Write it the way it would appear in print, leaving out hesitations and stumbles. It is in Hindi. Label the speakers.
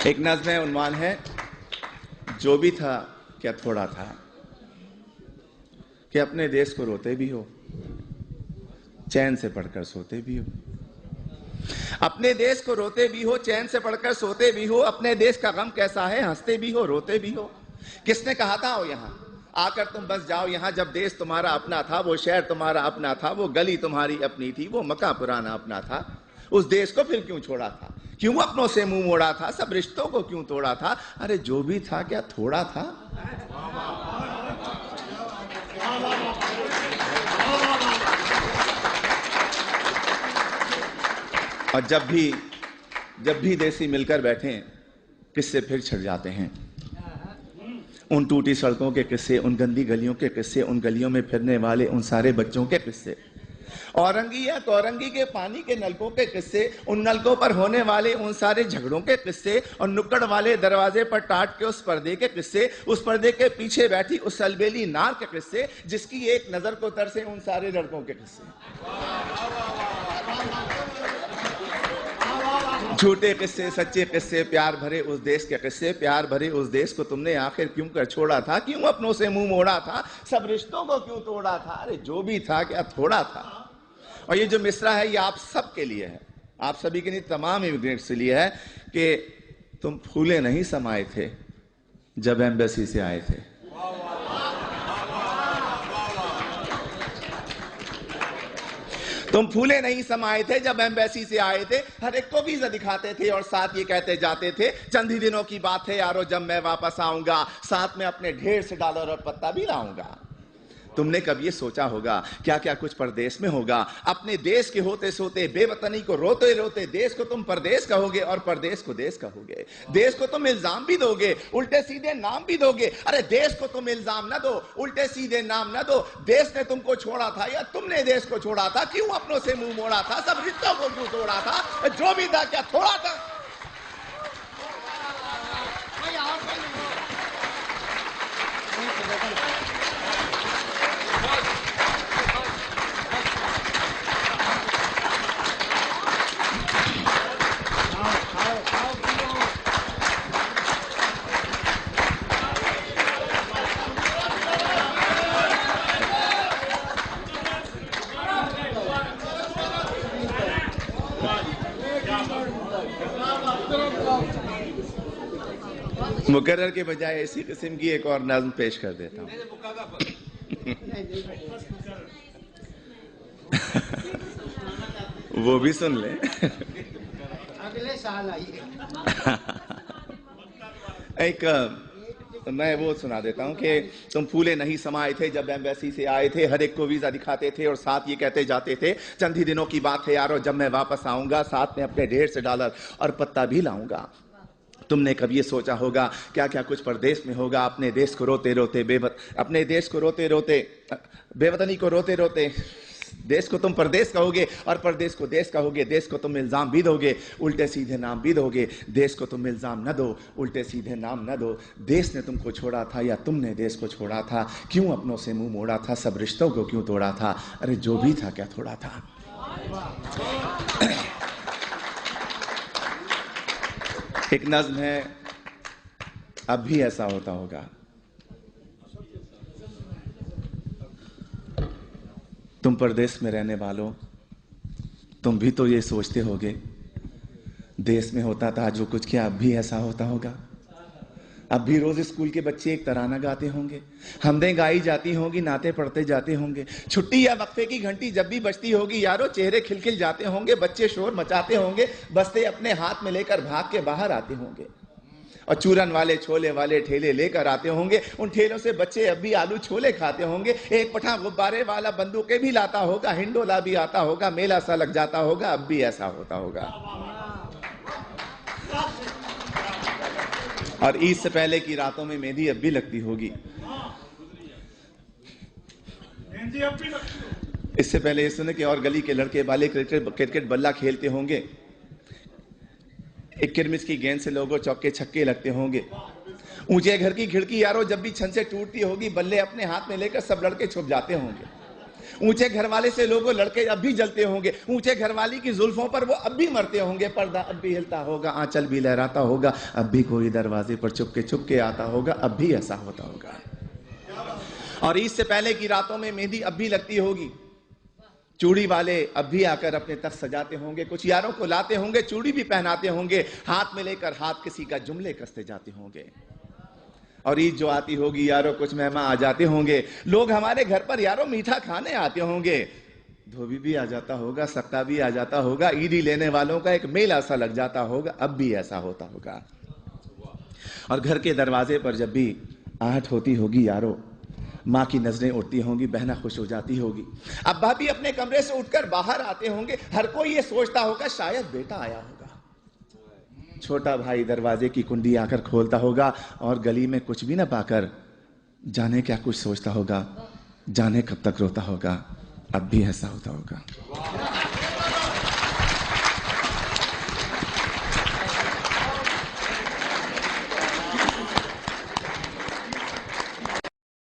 Speaker 1: एक नज़्म है, उन्वान है जो भी था क्या थोड़ा था, कि अपने देश को रोते भी हो, चैन से पढ़कर सोते भी हो। अपने देश को रोते भी हो, चैन से पढ़कर सोते भी हो। अपने देश का गम कैसा है, हंसते भी हो, रोते भी हो। किसने कहा था, आओ यहाँ आकर तुम बस जाओ यहाँ। जब देश तुम्हारा अपना था, वो शहर तुम्हारा अपना था, वो गली तुम्हारी अपनी थी, वो मकान पुराना अपना था। उस देश को फिर क्यों छोड़ा था, क्यों अपनों से मुंह मोड़ा था, सब रिश्तों को क्यों तोड़ा था। अरे जो भी था क्या थोड़ा था। और जब भी देसी मिलकर बैठे, किस्से फिर छिड़ जाते हैं। उन टूटी सड़कों के किस्से, उन गंदी गलियों के किस्से, उन गलियों में फिरने वाले उन सारे बच्चों के किस्से, औरंगी या तौरंगी के पानी के नलकों के किस्से, उन नलकों पर होने वाले उन सारे झगड़ों के किस्से, और नुक्कड़ वाले दरवाजे पर टाट के उस पर्दे के किस्से, उस पर्दे के पीछे बैठी उस अलबेली नार के किस्से, जिसकी एक नजर को तरसे उन सारे लड़कों के किस्से। झूठे किस्से, सच्चे किस्से, प्यार भरे उस देश के किस्से। प्यार भरे उस देश को तुमने आखिर क्यों कर छोड़ा था, क्यों अपनों से मुंह मोड़ा था, सब रिश्तों को क्यों तोड़ा था। अरे जो भी था क्या थोड़ा था। और ये जो मिसरा है ये आप सब के लिए है, आप सभी के लिए, तमाम इमिग्रेंट्स के लिए है, कि तुम फूले नहीं समाये थे जब एम्बेसी से आए थे। तुम फूले नहीं समाये थे जब एम्बेसी से आए थे। हर एक को वीजा दिखाते थे और साथ ये कहते जाते थे, चंद ही दिनों की बात है यारो जब मैं वापस आऊंगा, साथ में अपने ढेर से डॉलर और पत्ता भी लाऊंगा। तुमने कब ये सोचा होगा क्या क्या कुछ परदेश में होगा। अपने देश के होते सोते, बेवतनी को रोते रोते, देश को तुम परदेश कहोगे और परदेश को देश कहोगे। देश को तुम इल्जाम भी दोगे, उल्टे सीधे नाम भी दोगे। अरे देश को तुम इल्जाम न दो, उल्टे सीधे नाम न दो। देश ने तुमको छोड़ा था या तुमने देश को छोड़ा था, क्यों अपनों से मुंह मोड़ा था, सब रिश्तों को क्यों तोड़ा था। जो भी था क्या थोड़ा था। मुकर्रर के बजाय इसी किस्म की एक और नज़्म पेश कर देता हूं। वो भी सुन ले।
Speaker 2: अगले साल आइए।
Speaker 1: मैं वो सुना देता हूं कि तुम फूले नहीं समाये थे जब एम्बेसी से आए थे। हर एक को वीजा दिखाते थे और साथ ये कहते जाते थे, चंद ही दिनों की बात है यारो जब मैं वापस आऊंगा, साथ में अपने ढेर से डॉलर और पत्ता भी लाऊंगा। तुमने कभी ये सोचा होगा क्या क्या कुछ परदेश में होगा। अपने देश को रोते रोते अपने देश को रोते रोते, बेवतनी को रोते रोते, देश को तुम परदेश कहोगे और परदेश को देश कहोगे। देश को तुम इल्जाम भी दोगे, उल्टे सीधे नाम भी दोगे। देश को तुम इल्जाम न दो, उल्टे सीधे नाम न दो। देश ने तुमको छोड़ा था या तुमने देश को छोड़ा था, क्यों अपनों से मुंह मोड़ा था, सब रिश्तों को क्यों तोड़ा था। अरे जो भी था क्या थोड़ा था। एक नज़्म है, अब भी ऐसा होता होगा। तुम परदेश में रहने वालों, तुम भी तो ये सोचते होगे, देश में होता था जो कुछ, क्या अब भी ऐसा होता होगा। अब भी रोज स्कूल के बच्चे एक तराना गाते होंगे, हमदें गाई जाती होंगी, नाते पढ़ते जाते होंगे। छुट्टी या वक्फे की घंटी जब भी बजती होगी यारो, चेहरे खिलखिल जाते होंगे, बच्चे शोर मचाते होंगे, बस्ते अपने हाथ में लेकर भाग के बाहर आते होंगे। और चूरन वाले छोले वाले ठेले लेकर आते होंगे, उन ठेलों से बच्चे अब भी आलू छोले खाते होंगे। एक पठान गुब्बारे वाला बंदूकें भी लाता होगा, हिंडोला भी आता होगा, मेला सा लग जाता होगा। अब भी ऐसा होता होगा। और ईद से पहले की रातों में मेहंदी अब भी लगती होगी। इससे पहले ये सुने कि और गली के लड़के वाले क्रिकेट बल्ला खेलते होंगे, एक किरमिस की गेंद से लोगों चौके छक्के लगते होंगे। ऊंचे घर की खिड़की यारो जब भी छन से टूटती होगी, बल्ले अपने हाथ में लेकर सब लड़के छुप जाते होंगे। ऊंचे घर वाले से लोगों लड़के अब भी जलते होंगे, ऊंचे घर वाली की जुल्फों पर वो अब भी मरते होंगे, पर्दा अब भी हिलता होगा, आंचल भी लहराता होगा, अब भी कोई दरवाजे पर चुपके आता होगा, अब भी ऐसा होता होगा। और ईद से पहले की रातों में मेहंदी अब भी लगती होगी, चूड़ी वाले अब भी आकर अपने तख्त सजाते होंगे, कुछ यारों को लाते होंगे, चूड़ी भी पहनाते होंगे, हाथ में लेकर हाथ किसी का जुमले कसते जाते होंगे। और ईद जो आती होगी यारों कुछ मेहमान आ जाते होंगे, लोग हमारे घर पर यारों मीठा खाने आते होंगे, धोबी भी आ जाता होगा, सक्का भी आ जाता होगा, ईदी लेने वालों का एक मेला सा लग जाता होगा, अब भी ऐसा होता होगा। और घर के दरवाजे पर जब भी आहट होती होगी यारों, माँ की नजरें उठती होंगी, बहना खुश हो जाती होगी, अब्बा भी अपने कमरे से उठकर बाहर आते होंगे, हर कोई ये सोचता होगा शायद बेटा आया होगा। छोटा भाई दरवाजे की कुंडी आकर खोलता होगा और गली में कुछ भी ना पाकर जाने क्या कुछ सोचता होगा, जाने कब तक रोता होगा, अब भी ऐसा होता होगा।